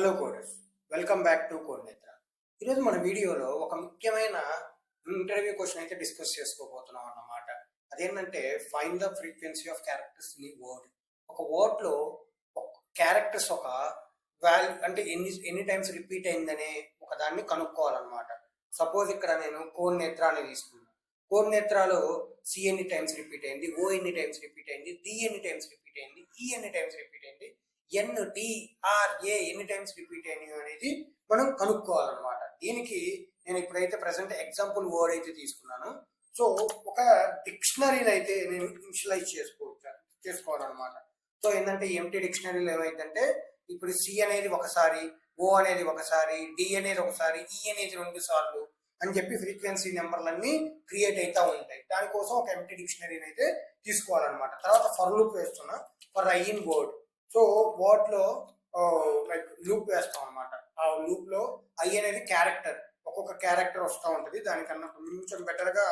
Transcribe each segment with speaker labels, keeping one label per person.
Speaker 1: Hello coders, welcome back to code నేత్ర. ఈరోజు మన వీడియోలో ఒక ముఖ్యమైన ఇంటర్వ్యూ క్వశ్చన్ అయితే డిస్కస్ చేసుకోబోతున్నాం అన్నమాట. అదేంటంటే find the frequency of characters in word. ఒక వర్డ్లో క్యారెక్టర్స్ ఒక వాల్యూ అంటే ఎన్ని టైమ్స్ రిపీట్ అయిందనే ఒక దాన్ని కనుక్కోవాలన్నమాట. సపోజ్ ఇక్కడ నేను కోడ్ నేత్ర అని తీసుకున్నాను. కోడ్ నేత్రలో సి ఎన్ని టైమ్స్ రిపీట్ అయింది, ఓ ఎన్ని టైమ్స్ రిపీట్ అయింది, డి ఎన్ని టైమ్స్ రిపీట్ అయింది, ఈ ఎన్ని టైమ్స్ రిపీట్ అయింది, ఎన్ డి ఆర్ ఏ ఎన్ని టైమ్స్ రిపీట్ అయినాయి అనేది మనం కనుక్కోవాలన్నమాట. దీనికి నేను ఇప్పుడైతే ప్రజెంట్ ఎగ్జాంపుల్ వర్డ్ అయితే తీసుకున్నాను. సో ఒక డిక్షనరీని అయితే నేను ఇనిషియలైజ్ చేసుకోవాలన్నమాట. సో ఏంటంటే ఎంటీ డిక్షనరీలో ఏమైందంటే ఇప్పుడు సి అనేది ఒకసారి, ఓ అనేది ఒకసారి, డి అనేది ఒకసారి, ఈ అనేది 2 సార్లు అని చెప్పి ఫ్రీక్వెన్సీ నెంబర్లన్నీ క్రియేట్ అవుతూ ఉంటాయి. దానికోసం ఒక ఎంటీ డిక్షనరీని అయితే తీసుకోవాలన్నమాట. తర్వాత ఫర్ లూప్ వేస్తున్నా, for i in word. So వర్డ్లో లైక్ లూప్ వేస్తాం అనమాట. ఆ లూప్ లో ఐ అనేది క్యారెక్టర్, ఒక్కొక్క క్యారెక్టర్ వస్తూ ఉంటుంది. దానికన్నా కొంచెం బెటర్గా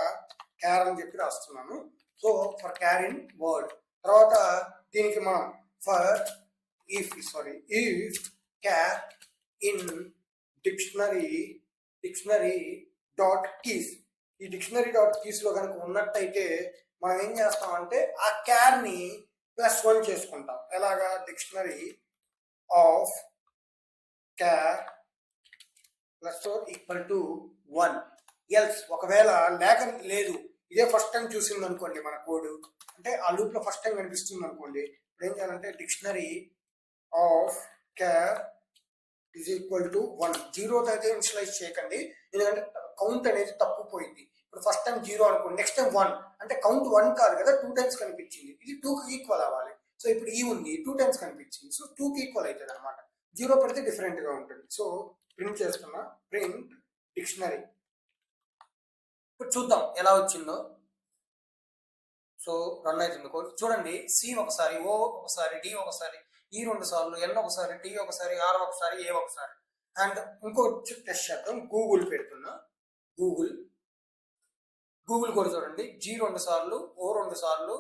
Speaker 1: క్యార్ అని చెప్పి రాస్తున్నాను. So for char in word. తర్వాత దీనికి మనం for if char in dictionary dot keys. ఈ డిక్షనరీ డాట్ కీస్ లో కనుక ఉన్నట్టయితే మనం ఏం చేస్తామంటే ఆ క్యార్ ని +1 చేసుకుంటాం. ఎలాగా? డిక్షనరీ ఆఫ్ క్యార్ +1 ఎల్స్ ఒకవేళ లేదు, ఇదే ఫస్ట్ టైం చూసింది అనుకోండి మన కోడ్, అంటే ఆ లూప్ లో ఫస్ట్ టైం కనిపిస్తుంది అనుకోండి. ఇప్పుడు ఏం చేయాలంటే డిక్షనరీ ఆఫ్ క్యార్ =1. 0తో అయితే ఇనిషియలైజ్ చేయకండి, ఎందుకంటే కౌంట్ అనేది తప్పుపోయింది. ఇప్పుడు ఫస్ట్ టైం 0 అనుకోండి, నెక్స్ట్ టైం 1 అంటే కౌంట్ 1 కాదు కదా, 2 టైమ్స్ కనిపించింది. ఇది 2కి ఈక్వల్ అవ్వాలి. సో ఇప్పుడు ఈ ఉంది 2 టైమ్స్ కనిపించింది, సో 2కి ఈక్వల్ అవుతుంది అనమాట. 0 పెడితే డిఫరెంట్ గా ఉంటుంది. సో ప్రింట్ చేస్తున్నా, ప్రింట్ డిక్షనరీ. ఇప్పుడు చూద్దాం ఎలా వచ్చిందో. సో రన్ అవుతుంది కోడ్. చూడండి, సి ఒకసారి, ఓ ఒకసారి, డి ఒకసారి, ఈ 2 సార్లు, ఎన్ ఒకసారి, టీ ఒకసారి, ఆర్ ఒకసారి, ఏ ఒకసారి. అండ్ ఇంకో టెస్ట్ చేద్దాం. గూగుల్ పెడుతున్నా, గూగుల్ కూడా చూడండి, జీ 2 సార్లు, ఓ 2 సార్లు,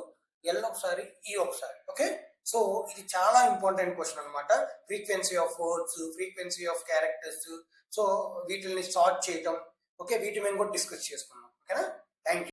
Speaker 1: ఎల్ ఒకసారి, ఈ ఒకసారి. ఓకే, సో ఇది చాలా ఇంపార్టెంట్ క్వశ్చన్ అనమాట. Frequency of words, frequency of characters. So వీటిని సార్ట్ చేయటం. ఓకే, వీటి మేము కూడా డిస్కస్ చేసుకున్నాం. ఓకేనా? Thank you.